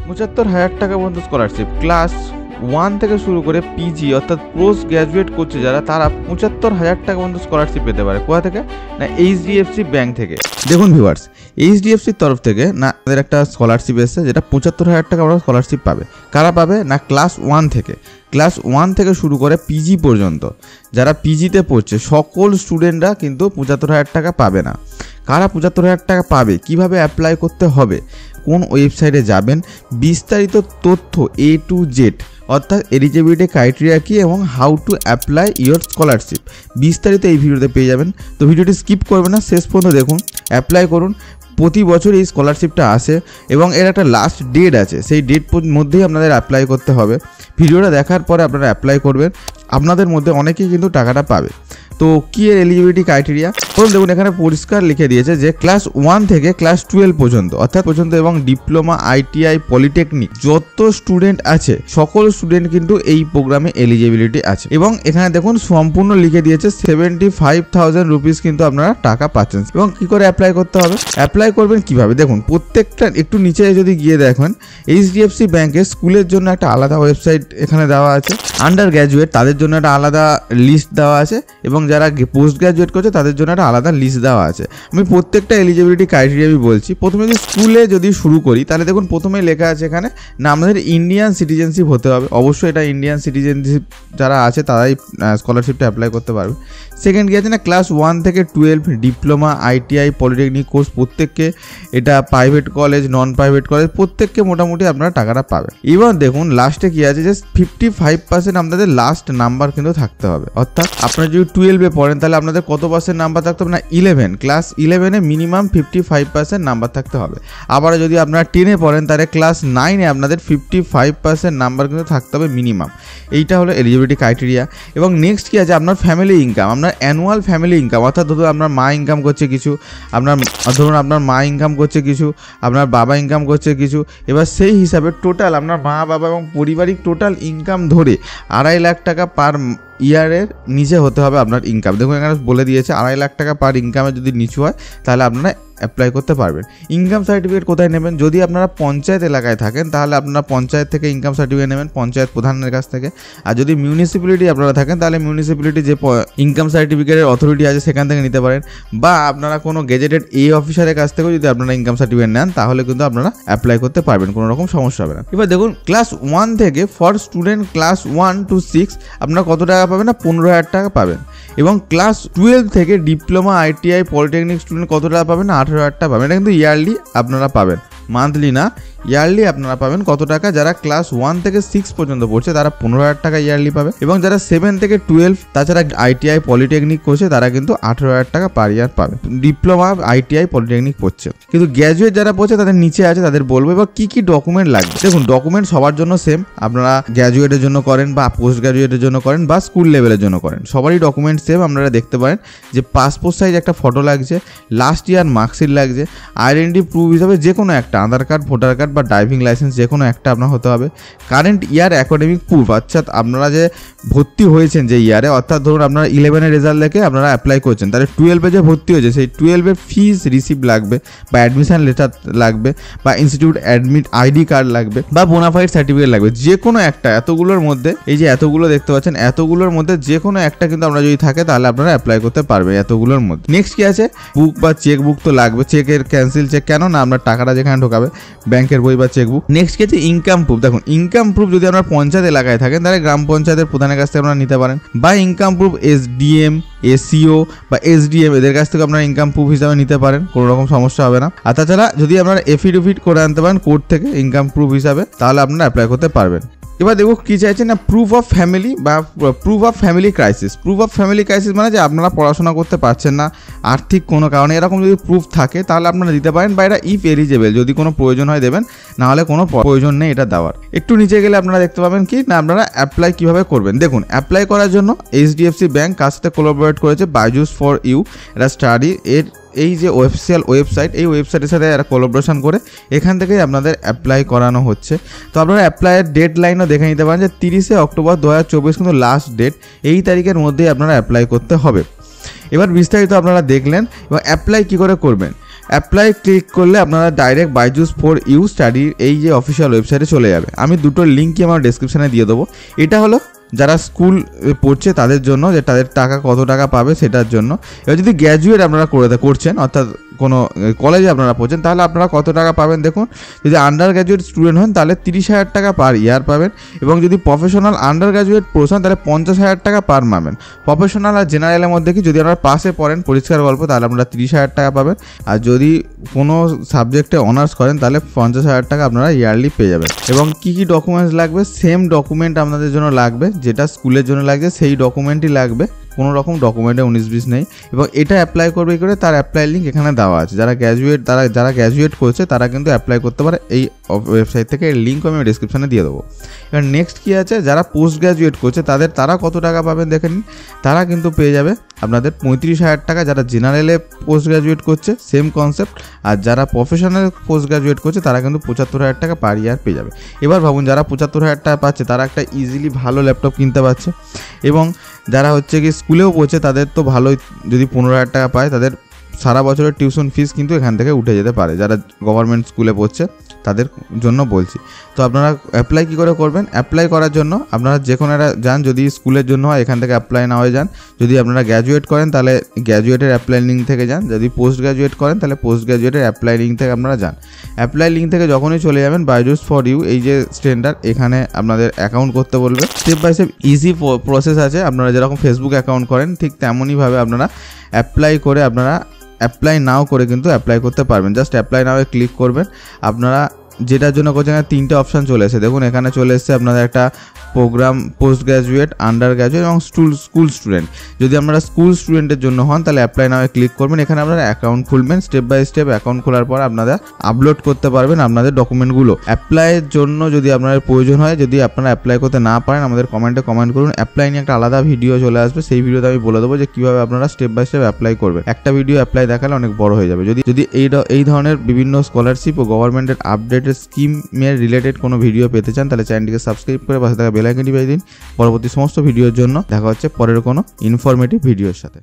75,000 টাকা পর্যন্ত scholarship class 1 থেকে শুরু করে পিজি অর্থাৎ পোস্ট গ্র্যাজুয়েট করছে যারা, তারা 75,000 টাকা পর্যন্ত স্কলারশিপ পেতে পারে। কোথা থেকে? না এইচডিএফসি ব্যাংক থেকে। দেখুন ভিউয়ার্স, এইচডিএফসির তরফ থেকে না আমাদের একটা স্কলারশিপ এসেছে, যেটা 75,000 টাকা আমরা স্কলারশিপ পাবে। কারা পাবে? না ক্লাস 1 থেকে, ক্লাস 1 থেকে শুরু করে পিজি পর্যন্ত যারা পিজিতে পড়ছে সকল স্টুডেন্টরা কিন্তু 75,000 টাকা পাবে না। কারা 75,000 টাকা পাবে, কিভাবে অ্যাপ্লাই করতে হবে, কোন ওয়েবসাইটে যাবেন, বিস্তারিত তথ্য A to Z অর্থাৎ এলিজিবিলিটি ক্রাইটেরিয়া কী এবং how to apply your scholarship বিস্তারিত এই ভিডিওতে পেয়ে যাবেন। তো ভিডিওটি স্কিপ করবেন না, শেষ পর্যন্ত দেখুন, অ্যাপ্লাই করুন। প্রতি বছর এই স্কলারশিপটা আসে এবং এর একটা লাস্ট ডেট আছে, সেই ডেট মধ্যেই আপনাদের অ্যাপ্লাই করতে হবে। ভিডিওটা দেখার পরে আপনারা অ্যাপ্লাই করবেন, আপনাদের মধ্যে অনেকেই কিন্তু টাকাটা পাবে। তো কি এর এলিজিবিলিটি ক্রাইটেরিয়া? দেখুন এখানে পরিষ্কার লিখে দিয়েছে যে ক্লাস 1 থেকে ক্লাস 12 পর্যন্ত অর্থাৎ এবং ডিপ্লোমা, আইটিআই, পলিটেকনিক যত স্টুডেন্ট আছে সকল স্টুডেন্ট কিন্তু এই প্রোগ্রামে এলিজিবিলিটি আছে। এবং এখানে দেখুন সম্পূর্ণ লিখে দিয়েছে 75,000 রুপিস কিন্তু আপনারা টাকা পাচ্ছেন। এবং কি করে অ্যাপ্লাই করতে হবে, অ্যাপ্লাই করবেন কিভাবে? দেখুন প্রত্যেকটা একটু নিচে যদি গিয়ে দেখেন, এইচডিএফসি ব্যাংকের স্কুলের জন্য একটা আলাদা ওয়েবসাইট এখানে দেওয়া আছে, আন্ডার গ্র্যাজুয়েট তাদের জন্য একটা আলাদা লিস্ট দেওয়া আছে এবং যারা পোস্ট গ্র্যাজুয়েট করছে তাদের জন্য একটা আলাদা লিস্ট দেওয়া আছে। আমি প্রত্যেকটা এলিজিবিলিটি ক্রাইটেরিয়া আমি বলছি। প্রথমে যদি স্কুলে যদি শুরু করি তাহলে দেখুন প্রথমেই লেখা আছে এখানে না আমাদের ইন্ডিয়ান সিটিজেনশিপ হতে হবে। অবশ্যই এটা ইন্ডিয়ান সিটিজেনশিপ যারা আছে তারাই স্কলারশিপটা অ্যাপ্লাই করতে পারবে। সেকেন্ড কি আছে না ক্লাস 1 থেকে 12 ডিপ্লোমা, আইটিআই, পলিটেকনিক কোর্স প্রত্যেককে, এটা প্রাইভেট কলেজ, নন প্রাইভেট কলেজ প্রত্যেককে মোটামুটি আপনারা টাকাটা পাবেন। এবার দেখুন লাস্টে কি আছে যে 55% আপনাদের লাস্ট নাম্বার কিন্তু থাকতে হবে। অর্থাৎ আপনারা যদি 12-এ পড়েন তাহলে আপনাদের কত পার্সেন্ট নাম্বার থাকতে হবে? না 11, ক্লাস 11-এ মিনিমাম 55% নাম্বার থাকতে হবে। আবার যদি আপনারা 10-এ পড়েন তাহলে ক্লাস 9-এ আপনাদের 55% নাম্বার কিন্তু থাকতে হবে মিনিমাম। এইটা হলো এলিজিবিলিটি ক্রাইটেরিয়া। এবং নেক্সট কি আছে আপনার ফ্যামিলি ইনকাম, আপনার অ্যানুয়াল ফ্যামিলি ইনকাম অর্থাৎ ধরুন আপনার মা ইনকাম করছে কিছু, আপনার মা ইনকাম করছে কিছু, আপনার বাবা ইনকাম করছে কিছু। এবার সেই হিসাবে টোটাল আপনার মা বাবা এবং পারিবারিক টোটাল ইনকাম ধরে 2.5 লাখ টাকা পার ইয়ারের নিচে হতে হবে আপনার ইনকাম। দেখুন এখানে বলে দিয়েছে 2.5 লাখ টাকা পার ইনকামে যদি নিচু হয় তাহলে আপনারা অ্যাপ্লাই করতে পারবেন। ইনকাম সার্টিফিকেট কোথায় নেবেন? যদি আপনারা পঞ্চায়েত এলাকায় থাকেন তাহলে আপনারা পঞ্চায়েত থেকে ইনকাম সার্টিফিকেট নেবেন, পঞ্চায়েত প্রধানের কাছ থেকে। আর যদি মিউনিসিপ্যালিটি আপনারা থাকেন তাহলে মিউনিসিপ্যালিটি যে ইনকাম সার্টিফিকেটের অথরিটি আছে সেখান থেকে নিতে পারেন, বা আপনারা কোনো গেজেটেড অফিসারের কাছ থেকেও যদি আপনারা ইনকাম সার্টিফিকেট নেন তাহলে কিন্তু আপনারা অ্যাপ্লাই করতে পারবেন, কোনো রকম সমস্যা হবে না। এবার দেখুন ক্লাস 1 থেকে ফর স্টুডেন্ট ক্লাস 1 to 6 আপনারা কত টাকা পাবেন? না 15,000 টাকা পাবেন। এবং ক্লাস 12 থেকে ডিপ্লোমা, আইটিআই, পলিটেকনিক স্টুডেন্ট কত টাকা পাবেন? 18,000 টাকা পাবেন। এটা কিন্তু ইয়ারলি আপনারা পাবেন, মান্থলি না, ইয়ারলি আপনারা পাবেন কত টাকা? যারা ক্লাস 1 থেকে 6 পর্যন্ত পড়ছে তারা 15,000 টাকা ইয়ারলি পাবে। এবং যারা 7 থেকে 12 তাছাড়া আইটিআই, পলিটেকনিক করছে তারা কিন্তু 18,000 টাকা পার ইয়ার পাবে, ডিপ্লোমা, আইটিআই, পলিটেকনিক পড়ছে। কিন্তু গ্র্যাজুয়েট যারা পড়ছে তাদের নিচে আছে, তাদের বলবো এবার কি কি ডকুমেন্ট লাগবে। দেখুন ডকুমেন্ট সবার জন্য সেম, আপনারা গ্র্যাজুয়েটের জন্য করেন বা পোস্ট গ্র্যাজুয়েটের জন্য করেন বা স্কুল লেভেলের জন্য করেন, সবারই ডকুমেন্ট সেম। আপনারা দেখতে পারেন যে পাসপোর্ট সাইজ একটা ফটো লাগছে, লাস্ট ইয়ার মার্কশিট লাগছে, আইডেন্টি প্রুফ হিসাবে যে কোনো একটা আধার কার্ড, ভোটার কার্ড বা ড্রাইভিং লাইসেন্স যে কোনো একটা আপনার হতে হবে। কারেন্ট ইয়ার অ্যাকাডেমিক প্রুফ, অর্থাৎ আপনারা যে ভর্তি হয়েছেন যে ইয়ারে, অর্থাৎ ধরুন আপনারা 11-এর রেজাল্ট দেখে আপনারা অ্যাপ্লাই করছেন, তাহলে 12-এ যে ভর্তি হয়েছে সেই 12-এর ফিস রিসিপ্ট লাগবে, বা অ্যাডমিশন লেটার লাগবে, বা ইনস্টিটিউট অ্যাডমিট আইডি কার্ড লাগবে, বা বোনাফাইড সার্টিফিকেট লাগবে, যে কোনো একটা। এতগুলোর মধ্যে এই যে এতগুলো দেখতে পাচ্ছেন, এতগুলোর মধ্যে যে কোনো একটা কিন্তু আমরা যদি থাকে তাহলে আপনারা অ্যাপ্লাই করতে পারবেন এতগুলোর মধ্যে। নেক্সট কি আছে? বুক বা চেক বুক তো লাগবে, চেকের ক্যান্সেল চেক, কেন না আপনার টাকাটা যেখানে ঢোকাবে, ব্যাংকের বই বা চেকবুক। নেক্সট কি আছে? Income proof. দেখুন ইনকাম প্রুফ যদি আপনার পঞ্চায়েত এলাকায় থাকেন তাহলে গ্রাম পঞ্চায়েতের প্রধানের কাছ থেকে আপনারা নিতে পারেন, বা ইনকাম প্রুফ এসডিএম, এসিও বা এসডিএম এদের কাছ থেকে আপনারা ইনকাম প্রুফ হিসাবে নিতে পারেন, কোনো রকম সমস্যা হবে না। আর তাছাড়া যদি আপনারা এফিডেভিট করে আনতে পারেন কোর্ট থেকে ইনকাম প্রুফ হিসাবে তাহলে আপনারা অ্যাপ্লাই করতে পারবেন। এবার দেখো কি চাইছে না প্রুফ অফ ফ্যামিলি বা proof of family crisis. Proof of family crisis মানে যে আপনারা পড়াশোনা করতে পারছেন না আর্থিক কোনো কারণে, এরকম যদি প্রুফ থাকে তাহলে আপনারা দিতে পারেন, বা এটা ইফ এলিজেবল, যদি কোনো প্রয়োজন হয় দেবেন, না হলে কোনো প্রয়োজন নেই এটা দেওয়ার। একটু নিচে গেলে আপনারা দেখতে পাবেন কি না আপনারা অ্যাপ্লাই কীভাবে করবেন। দেখুন অ্যাপ্লাই করার জন্য এইচডিএফসি ব্যাংক কার সাথে কোলাবোরেট করেছে, বাইজুস ফর ইউ, এটা স্টাডি এর এই যে অফিসিয়াল ওয়েবসাইট, এই ওয়েবসাইটের সাথে এরা কোলাবোরেশন করে এখান থেকেই আপনাদের অ্যাপ্লাই করানো হচ্ছে। তো আপনারা অ্যাপ্লাইয়ের ডেড লাইনও দেখে নিতে পারেন যে 30 অক্টোবর 2024 কিন্তু লাস্ট ডেট, এই তারিখের মধ্যেই আপনারা অ্যাপ্লাই করতে হবে। এবার বিস্তারিত আপনারা দেখলেন। এবং অ্যাপ্লাই কী করে করবেন, অ্যাপ্লাই ক্লিক করলে আপনারা ডাইরেক্ট বাইজুস ফর ইউ স্টাডির এই যে অফিসিয়াল ওয়েবসাইটে চলে যাবে। আমি দুটো লিঙ্কই আমার ডেসক্রিপশানে দিয়ে দেবো। এটা হলো যারা স্কুল পড়ছে তাদের জন্য, যে তাদের টাকা কত টাকা পাবে সেটার জন্য। এবার যদি গ্র্যাজুয়েট আপনারা করছেন, অর্থাৎ কোনো কলেজে আপনারা পড়ছেন, তাহলে আপনারা কত টাকা পাবেন দেখুন। যদি আন্ডার গ্র্যাজুয়েট স্টুডেন্ট হন তাহলে 30,000 টাকা পার ইয়ার পাবেন, এবং যদি প্রফেশনাল আন্ডার গ্র্যাজুয়েট কোর্স হন তাহলে 50,000 টাকা পার পাবেন। প্রফেশনাল আর জেনারেলের মধ্যে কি, যদি আপনারা পাসে পড়েন পরিষ্কার গল্প, তাহলে আপনারা 30,000 টাকা পাবেন, আর যদি কোনো সাবজেক্টে অনার্স করেন তাহলে 50,000 টাকা আপনারা ইয়ারলি পেয়ে যাবেন। এবং কী কী ডকুমেন্টস লাগবে, সেম ডকুমেন্ট আপনাদের জন্য লাগবে যেটা স্কুলের জন্য লাগছে, সেই ডকুমেন্টই লাগবে, কোনো রকম ডকুমেন্টে 19-20 নেই। এবং এটা অ্যাপ্লাই করবে করে তার অ্যাপ্লাই লিঙ্ক এখানে দেওয়া আছে। যারা গ্র্যাজুয়েট করছে তারা কিন্তু অ্যাপ্লাই করতে পারে এই ওয়েবসাইট থেকে। এর লিঙ্ক আমি ডিসক্রিপশানে দিয়ে দেবো। এবার নেক্সট কী আছে, যারা পোস্ট গ্র্যাজুয়েট করছে তারা কত টাকা পাবেন দেখে নিন। তারা কিন্তু পেয়ে যাবে আপনাদের 35,000 টাকা, যারা জেনারেলে পোস্ট গ্র্যাজুয়েট করছে সেম কনসেপ্ট, আর যারা প্রফেশনাল পোস্ট গ্র্যাজুয়েট করছে তারা কিন্তু 75,000 টাকা পার ইয়ার পেয়ে যাবে। এবার ভাবুন, যারা 75,000 টাকা পাচ্ছে তারা একটা ইজিলি ভালো ল্যাপটপ কিনতে পারছে, এবং যারা হচ্ছে কি স্কুলেও পড়ছে তাদের তো ভালোই, যদি 15,000 টাকা পায় তাদের সারা বছরের টিউশন ফিস কিন্তু এখান থেকে উঠে যেতে পারে, যারা গভর্নমেন্ট স্কুলে পড়ছে তাদের জন্য বলছি। তো আপনারা অ্যাপ্লাই কী করে করবেন, অ্যাপ্লাই করার জন্য আপনারা যে কোনো একটা যান, যদি স্কুলের জন্য হয় এখান থেকে অ্যাপ্লাই না হয়ে যান, যদি আপনারা গ্র্যাজুয়েট করেন তাহলে গ্র্যাজুয়েটের অ্যাপ্লাই লিঙ্ক থেকে যান, যদি পোস্ট গ্র্যাজুয়েট করেন তাহলে পোস্ট গ্র্যাজুয়েটের অ্যাপ্লাই লিঙ্ক থেকে আপনারা যান। অ্যাপ্লাই লিঙ্ক থেকে যখনই চলে যাবেন বাইজুস ফর ইউ এই যে স্ট্যান্ডার্ড, এখানে আপনাদের অ্যাকাউন্ট করতে বলবে। Step by step easy process আছে, আপনারা যেরকম ফেসবুক অ্যাকাউন্ট করেন ঠিক তেমনইভাবে আপনারা অ্যাপ্লাই করে আপনারা অ্যাপ্লাই নাও করে কিন্তু অ্যাপ্লাই করতে পারবেন। জাস্ট অ্যাপ্লাই নাও ক্লিক করবেন। আপনারা যেটার জন্য করছেন 3টে অপশান চলে এসেছে, দেখুন এখানে চলে এসেছে আপনাদের একটা program, post graduate, under graduate এবং স্কুল স্টুডেন্ট। যদি আপনারা স্কুল স্টুডেন্টের জন্য হন তাহলে অ্যাপ্লাই নাও ক্লিক করবেন। এখানে আপনারা অ্যাকাউন্ট খুলবেন, স্টেপ বাই স্টেপ অ্যাকাউন্ট খোলার পর আপনারা আপলোড করতে পারবেন আপনাদের ডকুমেন্টগুলো। অ্যাপ্লাইয়ের জন্য যদি আপনাদের প্রয়োজন হয়, যদি আপনারা অ্যাপ্লাই করতে না পারেন আমাদের কমেন্টে কমেন্ট করুন। অ্যাপ্লাই নিয়ে একটা আলাদা ভিডিও চলে আসবে, সেই ভিডিওতে আমি বলে দেবো যে কীভাবে আপনারা স্টেপ বাই স্টেপ অ্যাপ্লাই করবেন। একটা ভিডিও অ্যাপ্লাই দেখালে অনেক বড় হয়ে যাবে। যদি এই ধরনের বিভিন্ন স্কলারশিপ ও গভর্নমেন্টের আপডেটেড স্কিমের রিলেটেড কোনো ভিডিও পেতে চান তাহলে চ্যানেলটিকে সাবস্ক্রাইব করে পাশে থাকা বেল আইকনটি বাজিয়ে দিন। পরবর্তী সমস্ত ভিডিওর জন্য দেখা হচ্ছে পরের কোনো ইনফরমেটিভ ভিডিওর সাথে।